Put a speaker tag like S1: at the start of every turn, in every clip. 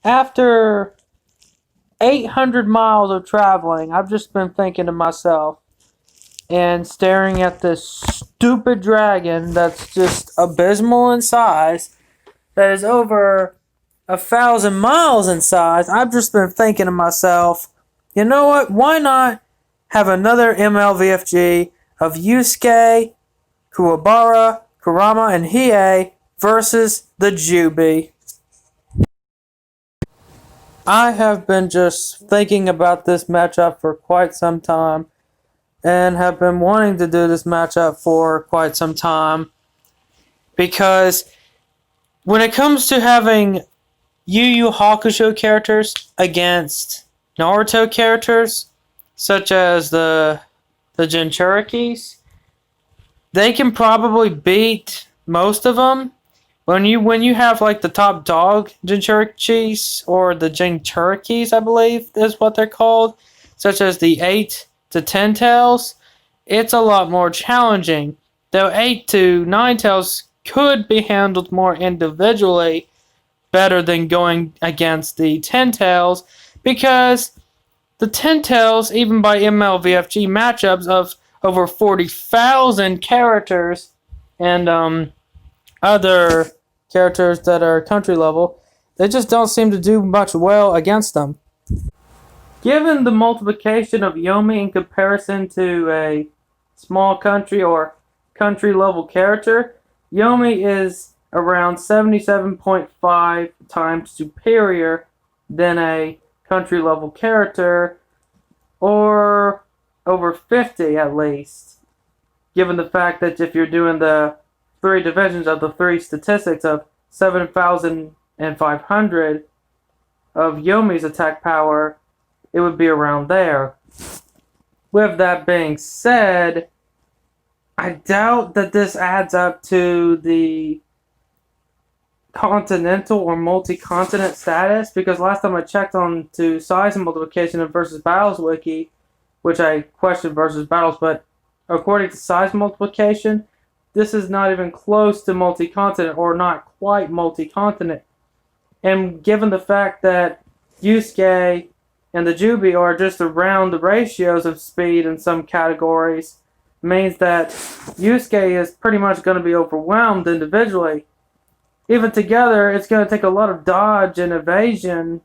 S1: After 800 miles of traveling, I've just been thinking to myself and staring at this stupid dragon that's just abysmal in size, that is over 1,000 miles in size. I've just been thinking to myself, you know what? Why not have another MLVFG of Yusuke, Kuwabara, Kurama, and Hiei versus the Jūbi? I have been just thinking about this matchup for quite some time and have been wanting to do this matchup for quite some time because when it comes to having Yu Yu Hakusho characters against Naruto characters, such as the Jinchurikis, they can probably beat most of them. When you have like the top dog Jinchurikis, or the Jinchurikis, I believe is what they're called, such as the 8 to 10 tails, it's a lot more challenging. Though 8 to 9 tails could be handled more individually better than going against the 10 tails, because the 10 tails, even by MLVFG matchups of over 40,000 characters and other characters that are country level, they just don't seem to do much well against them. Given the multiplication of Yomi in comparison to a small country or country level character, Yomi is around 77.5 times superior than a country level character, or over 50 at least, given the fact that if you're doing the 3 divisions of the 3 statistics of 7,500 of Yomi's attack power, it would be around there. With that being said, I doubt that this adds up to the continental or multi-continent status, because last time I checked on to size multiplication of versus battles wiki, which I questioned versus battles, but according to size multiplication, this is not even close to multi-continent, or not quite multi-continent. And given the fact that Yusuke and the Jūbi are just around the ratios of speed in some categories, means that Yusuke is pretty much going to be overwhelmed individually. Even together, it's going to take a lot of dodge and evasion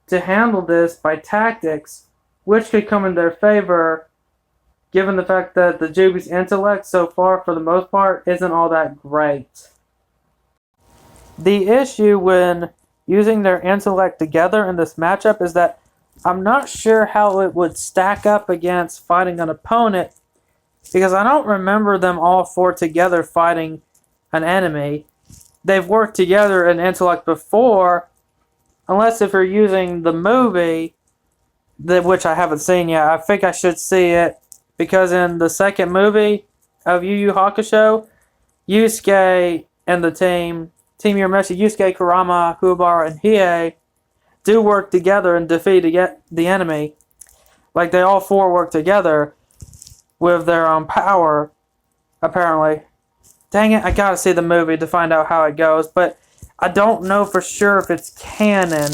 S1: to handle this by tactics, which could come in their favor, given the fact that the Jūbi's intellect so far, for the most part, isn't all that great. The issue when using their intellect together in this matchup is that I'm not sure how it would stack up against fighting an opponent, because I don't remember them all 4 together fighting an enemy. They've worked together in intellect before, unless if you're using the movie, which I haven't seen yet. I think I should see it, because in the second movie of Yu Yu Hakusho, Yusuke and the Team Urameshi, Yusuke, Kurama, Kuwabara, and Hiei do work together and defeat the enemy. Like, they all 4 work together with their own power, apparently. Dang it, I gotta see the movie to find out how it goes, but I don't know for sure if it's canon.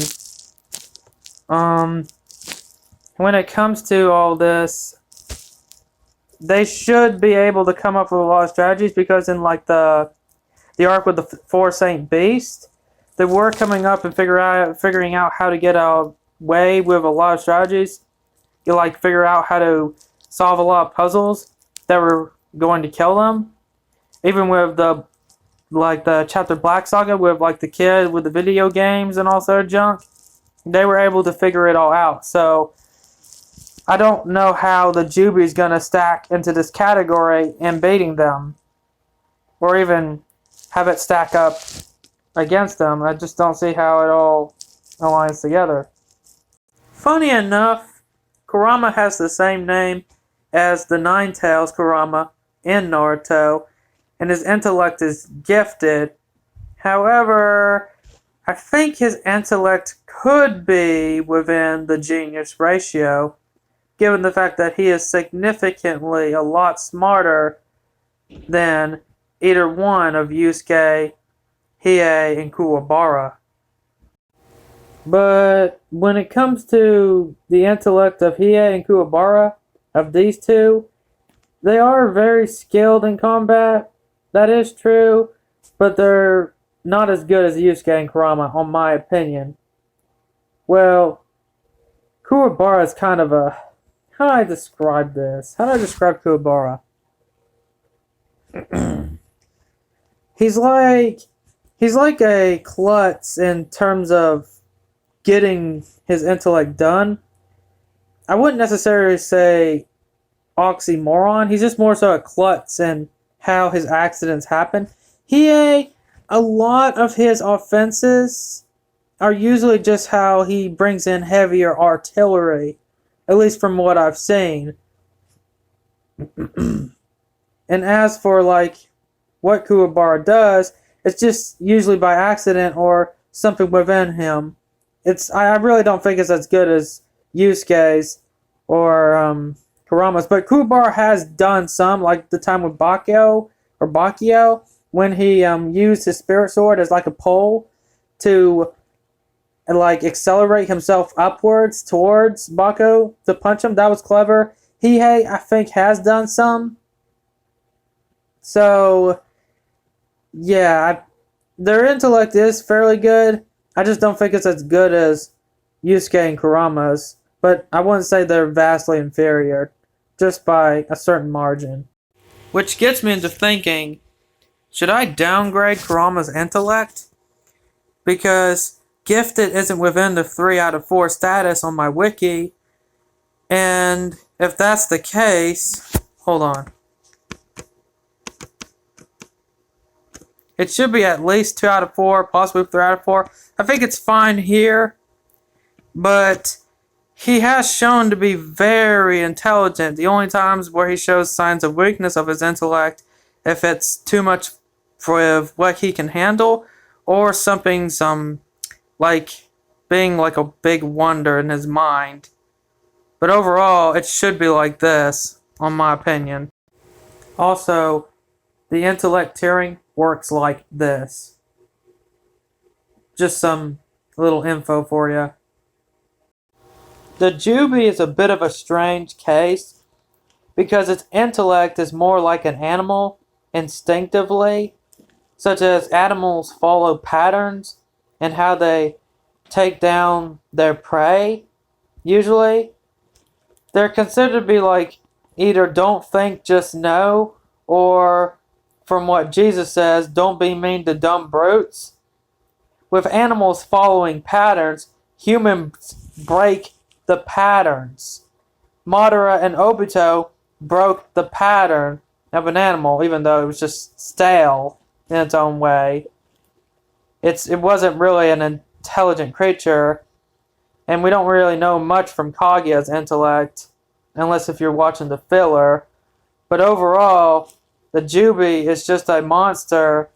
S1: When it comes to all this, they should be able to come up with a lot of strategies, because in like the arc with the 4 Saint Beast, they were coming up and figuring out how to get away with a lot of strategies. You like figure out how to solve a lot of puzzles that were going to kill them. Even with the Chapter Black Saga, with like the kid with the video games and all sort of junk, they were able to figure it all out. So I don't know how the Jūbi is going to stack into this category in beating them, or even have it stack up against them. I just don't see how it all aligns together. Funny enough, Kurama has the same name as the Nine Tails Kurama in Naruto, and his intellect is gifted. However, I think his intellect could be within the genius ratio, given the fact that he is significantly a lot smarter than either one of Yusuke, Hiei, and Kuwabara. But when it comes to the intellect of Hiei and Kuwabara, of these two, they are very skilled in combat. That is true, but they're not as good as Yusuke and Kurama, on my opinion. Well, Kuwabara is kind of a... How do I describe this? How do I describe Kuwabara? He's like a klutz in terms of getting his intellect done. I wouldn't necessarily say oxymoron. He's just more so a klutz in how his accidents happen. A lot of his offenses are usually just how he brings in heavier artillery, at least from what I've seen. And as for what Kuwabara does, it's just usually by accident or something within him. I really don't think it's as good as Yusuke's or Kurama's, but Kuwabara has done some, like the time with Bakio, when he used his spirit sword as like a pole to accelerate himself upwards towards Bako to punch him. That was clever. Hiei, I think, has done some. So, yeah, their intellect is fairly good. I just don't think it's as good as Yusuke and Kurama's, but I wouldn't say they're vastly inferior, just by a certain margin. Which gets me into thinking, should I downgrade Kurama's intellect? Because gifted isn't within the 3 out of 4 status on my wiki, and if that's the case, hold on. It should be at least 2 out of 4, possibly 3 out of 4. I think it's fine here, but he has shown to be very intelligent. The only times where he shows signs of weakness of his intellect, if it's too much for what he can handle, or something like being like a big wonder in his mind. But overall, it should be like this, on my opinion. Also, the intellect tiering works like this. Just some little info for you. The Jūbi is a bit of a strange case because its intellect is more like an animal instinctively, such as animals follow patterns and how they take down their prey. Usually, they're considered to be like either don't think, just know, or from what Jesus says, don't be mean to dumb brutes. With animals following patterns, humans break the patterns. Madara and Obito broke the pattern of an animal, even though it was just stale in its own way. It wasn't really an intelligent creature, and we don't really know much from Kaguya's intellect, unless if you're watching the filler. But overall, the Jūbi is just a monster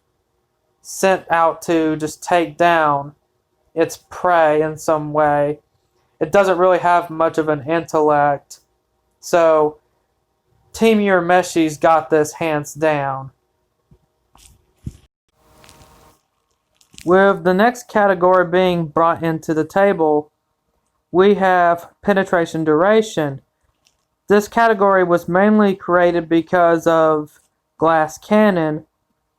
S1: sent out to just take down its prey in some way. It doesn't really have much of an intellect. So, Team Urameshi's got this hands down. With the next category being brought into the table, we have penetration duration. This category was mainly created because of glass cannon,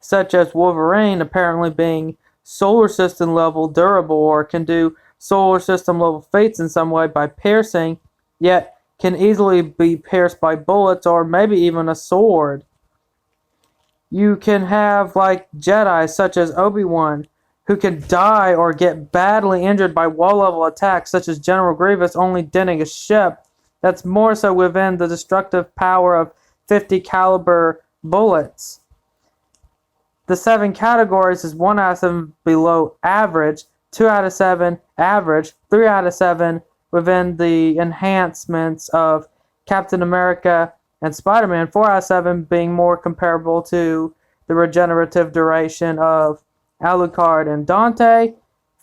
S1: such as Wolverine apparently being solar system level durable or can do solar system level feats in some way by piercing, yet can easily be pierced by bullets or maybe even a sword. You can have Jedi such as Obi-Wan, who can die or get badly injured by wall level attacks such as General Grievous only denting a ship. That's more so within the destructive power of 50 caliber bullets. The 7 categories is 1 out of 7 below average, 2 out of 7 average, 3 out of 7 within the enhancements of Captain America and Spider-Man, 4 out of 7 being more comparable to the regenerative duration of Alucard and Dante,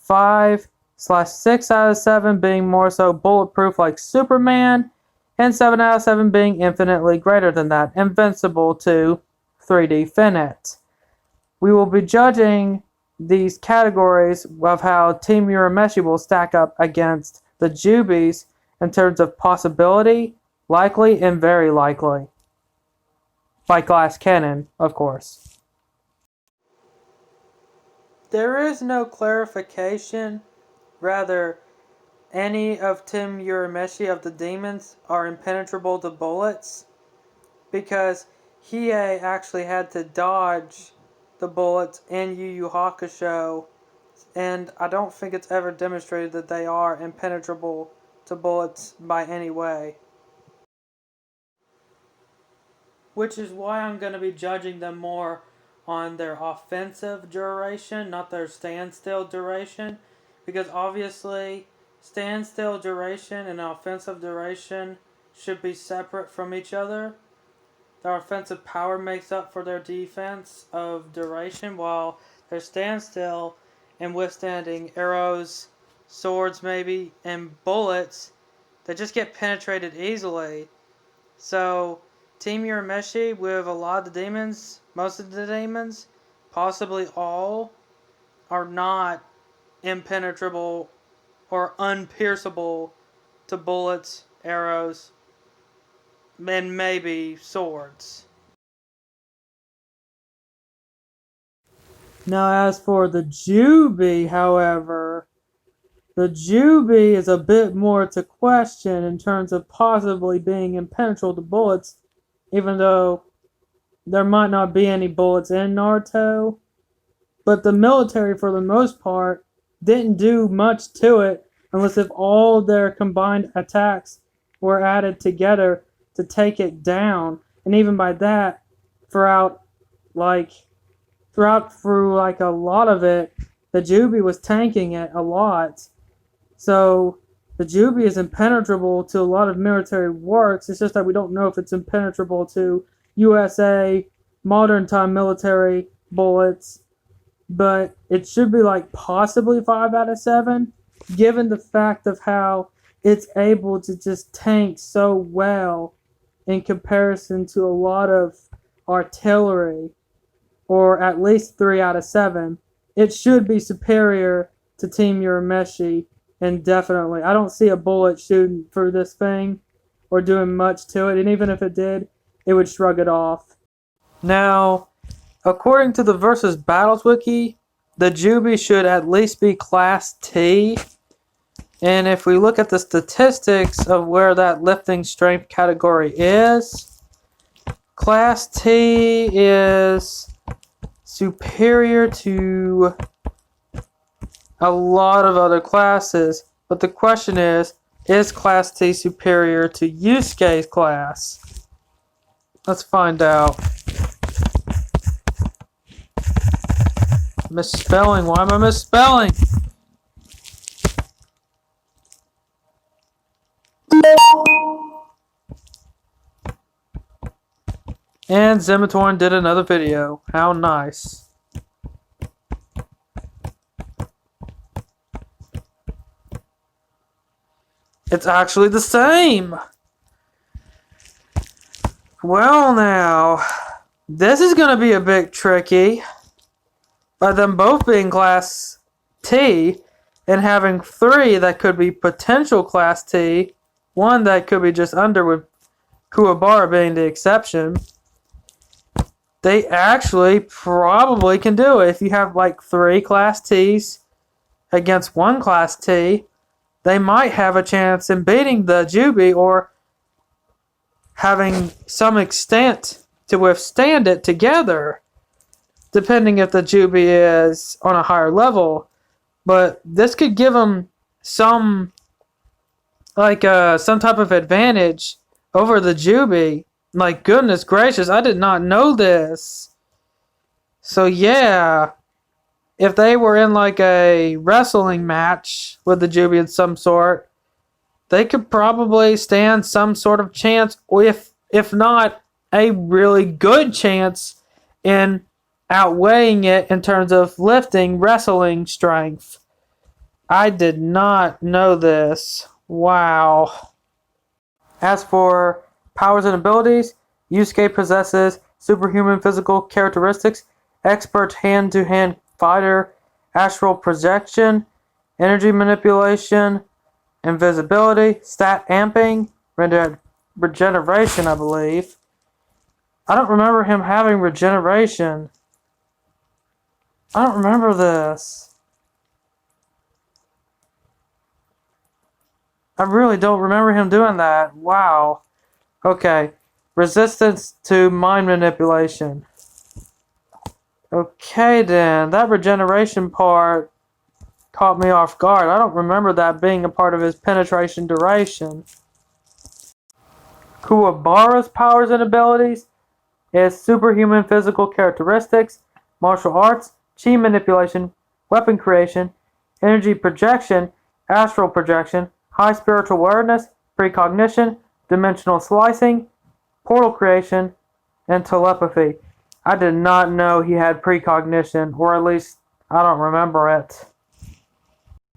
S1: 5/6 out of 7 being more so bulletproof like Superman, and 7 out of 7 being infinitely greater than that, invincible to 3D Finite. We will be judging these categories of how Team Urameshi will stack up against the Jūbis in terms of possibility, likely, and very likely. By glass cannon, of course. There is no clarification. Rather, any of Team Urameshi of the demons are impenetrable to bullets, because Hiei actually had to dodge the bullets in Yu Yu Hakusho, and I don't think it's ever demonstrated that they are impenetrable to bullets by any way. Which is why I'm going to be judging them more on their offensive duration, not their standstill duration, because obviously standstill duration and offensive duration should be separate from each other. Their offensive power makes up for their defense of duration, while their standstill and withstanding arrows, swords maybe, and bullets, they just get penetrated easily. So Team Urameshi, with a lot of the demons, most of the demons, possibly all, are not impenetrable or unpierceable to bullets, arrows, and maybe swords. Now, as for the Jūbi, however, the Jūbi is a bit more to question in terms of possibly being impenetrable to bullets, even though there might not be any bullets in Naruto. But the military, for the most part, didn't do much to it unless if all their combined attacks were added together to take it down. And even by that, through a lot of it, the Jūbi was tanking it a lot. So the Jūbi is impenetrable to a lot of military works. It's just that we don't know if it's impenetrable to USA modern time military bullets. But it should be possibly 5 out of 7, given the fact of how it's able to just tank so well in comparison to a lot of artillery, or at least 3 out of 7. It should be superior to Team Urameshi, indefinitely. I don't see a bullet shooting through this thing or doing much to it, and even if it did, it would shrug it off. Now, according to the Versus Battles Wiki, the Jūbi should at least be Class T. And if we look at the statistics of where that lifting strength category is, Class T is superior to a lot of other classes. But the question is Class T superior to Yusuke's class? Let's find out. Misspelling. Why am I misspelling? And Zematorn did another video. How nice. It's actually the same. Well now, this is going to be a bit tricky. By them both being Class T and having 3 that could be potential Class T, 1 that could be just under, with Kuwabara being the exception, they actually probably can do it. If you have 3 Class Ts against 1 Class T, they might have a chance in beating the Jūbi or having some extent to withstand it together, depending if the Jūbi is on a higher level. But this could give them some type of advantage over the Jūbi. Goodness gracious, I did not know this. So yeah, if they were in a wrestling match with the Jūbi of some sort, they could probably stand some sort of chance, or if not a really good chance in outweighing it in terms of lifting, wrestling strength. I did not know this. Wow. As for powers and abilities, Yusuke possesses superhuman physical characteristics, expert hand-to-hand fighter, astral projection, energy manipulation, invisibility, stat amping, regeneration, I believe. I don't remember him having regeneration. I don't remember this. I really don't remember him doing that. Wow. Okay. Resistance to mind manipulation. Okay then. That regeneration part caught me off guard. I don't remember that being a part of his penetration duration. Kuwabara's powers and abilities is superhuman physical characteristics, martial arts, chi manipulation, weapon creation, energy projection, astral projection, high spiritual awareness, precognition, dimensional slicing, portal creation, and telepathy. I did not know he had precognition, or at least I don't remember it.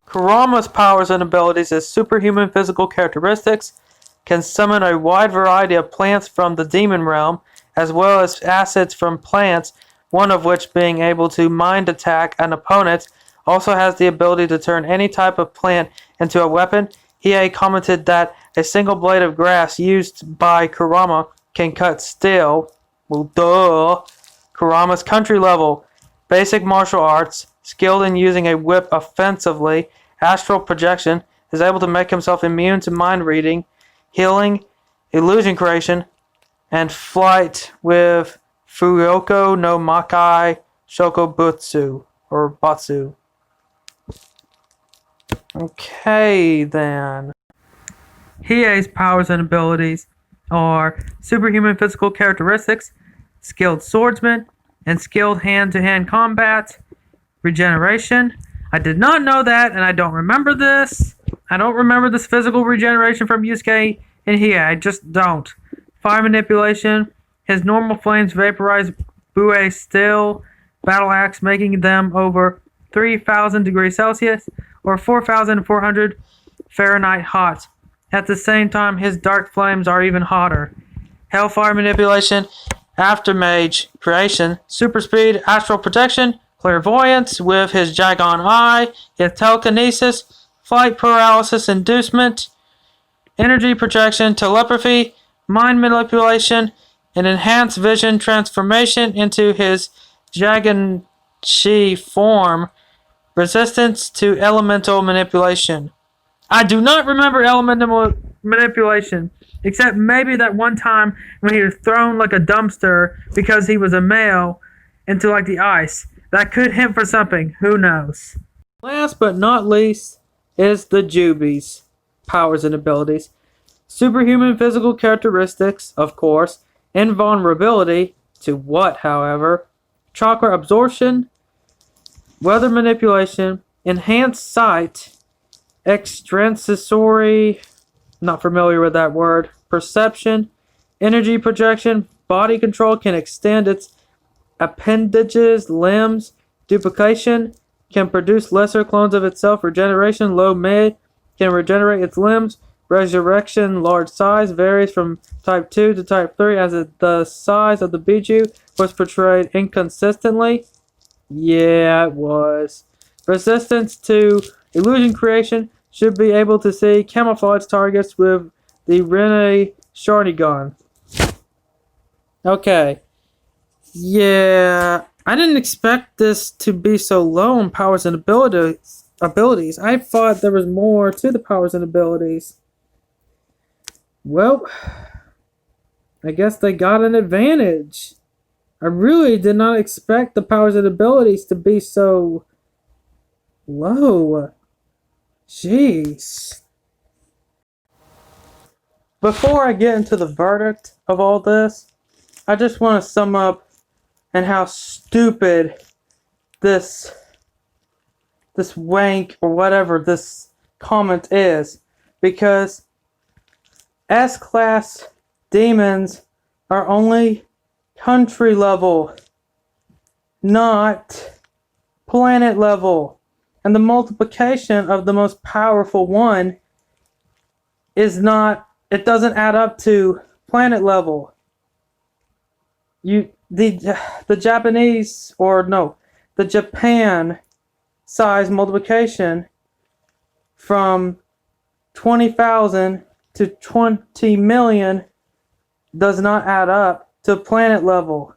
S1: Kurama's powers and abilities is superhuman physical characteristics, can summon a wide variety of plants from the demon realm, as well as acids from plants, one of which being able to mind attack an opponent, also has the ability to turn any type of plant into a weapon. Hiei commented that a single blade of grass used by Kurama can cut steel. Well, duh. Kurama's country level. Basic martial arts. Skilled in using a whip offensively. Astral projection. Is able to make himself immune to mind reading. Healing. Illusion creation. And flight with Fuyoko no Makai Shokobutsu. Or Batsu. Okay, then. Hiei's powers and abilities are superhuman physical characteristics, skilled swordsman, and skilled hand-to-hand combat, regeneration. I did not know that, and I don't remember this. I don't remember this physical regeneration from Yusuke and Hiei. I just don't. Fire manipulation. His normal flames vaporize Bue steel battle axe, making them over 3,000 degrees Celsius or 4,400 Fahrenheit hot. At the same time, his dark flames are even hotter. Hellfire manipulation, aftermage creation, super speed, astral protection, clairvoyance with his Jagon eye, his telekinesis, flight paralysis inducement, energy projection, telepathy, mind manipulation, and enhanced vision transformation into his Jagan Chi form. Resistance to elemental manipulation. I do not remember elemental manipulation, except maybe that one time when he was thrown like a dumpster because he was a male into like the ice. That could hint for something. Who knows? Last but not least is the Jūbi's powers and abilities. Superhuman physical characteristics, of course. Invulnerability to what, however? Chakra absorption, weather manipulation, enhanced sight, extrasensory, not familiar with that word, perception, energy projection, body control, can extend its appendages, limbs, duplication, can produce lesser clones of itself, regeneration, low mid, can regenerate its limbs, resurrection, large size, varies from type 2 to type 3 as the size of the Biju was portrayed inconsistently. Yeah, it was. Resistance to illusion creation, should be able to see camouflage targets with the Rene Sharingan. Okay. Yeah, I didn't expect this to be so low in powers and abilities. I thought there was more to the powers and abilities. Well, I guess they got an advantage. I really did not expect the powers and abilities to be so low. Jeez. Before I get into the verdict of all this, I just want to sum up and how stupid this wank or whatever this comment is, because S-class demons are only country level, not planet level. And the multiplication of the most powerful one is not, it doesn't add up to planet level. The Japanese, or no, the Japan size multiplication from 20,000 to 20 million does not add up to planet level.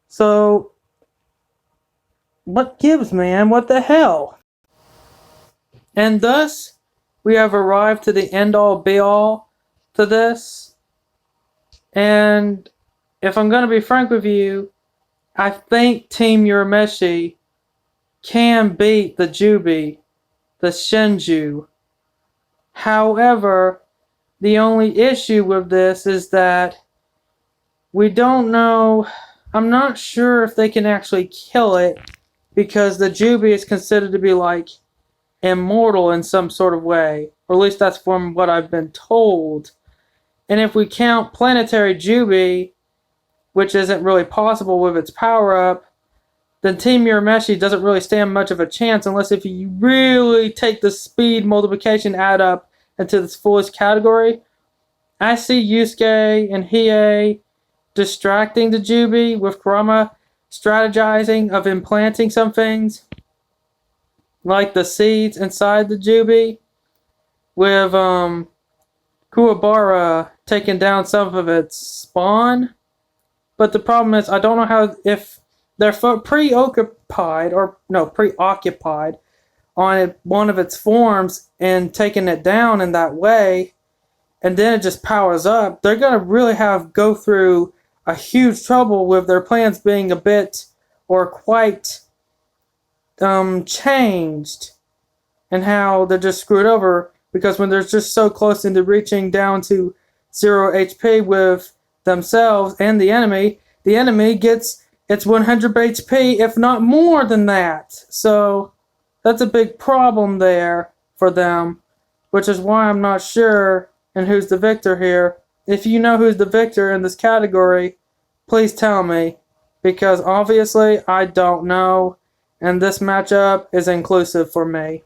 S1: So, what gives, man? What the hell? And thus, we have arrived to the end-all, be-all to this. And if I'm going to be frank with you, I think Team Urameshi can beat the Jūbi, the Shinju. However, the only issue with this is that we don't know. I'm not sure if they can actually kill it, because the Jūbi is considered to be like immortal in some sort of way, or at least that's from what I've been told. And if we count planetary Jūbi, which isn't really possible with its power up, then Team Urameshi doesn't really stand much of a chance unless if you really take the speed multiplication add up into this fullest category. I see Yusuke and Hiei distracting the Jūbi with Kurama strategizing of implanting some things, like the seeds inside the Jūbi, with Kuwabara taking down some of its spawn. But the problem is, I don't know how, if they're preoccupied on one of its forms and taking it down in that way, and then it just powers up, they're going to really go through a huge trouble with their plans being a bit or quite changed, and how they're just screwed over, because when they're just so close into reaching down to 0 HP with themselves and the enemy gets its 100 HP, if not more than that. So that's a big problem there for them, which is why I'm not sure and who's the victor here. If you know who's the victor in this category, please tell me, because obviously I don't know, and this matchup is inclusive for me.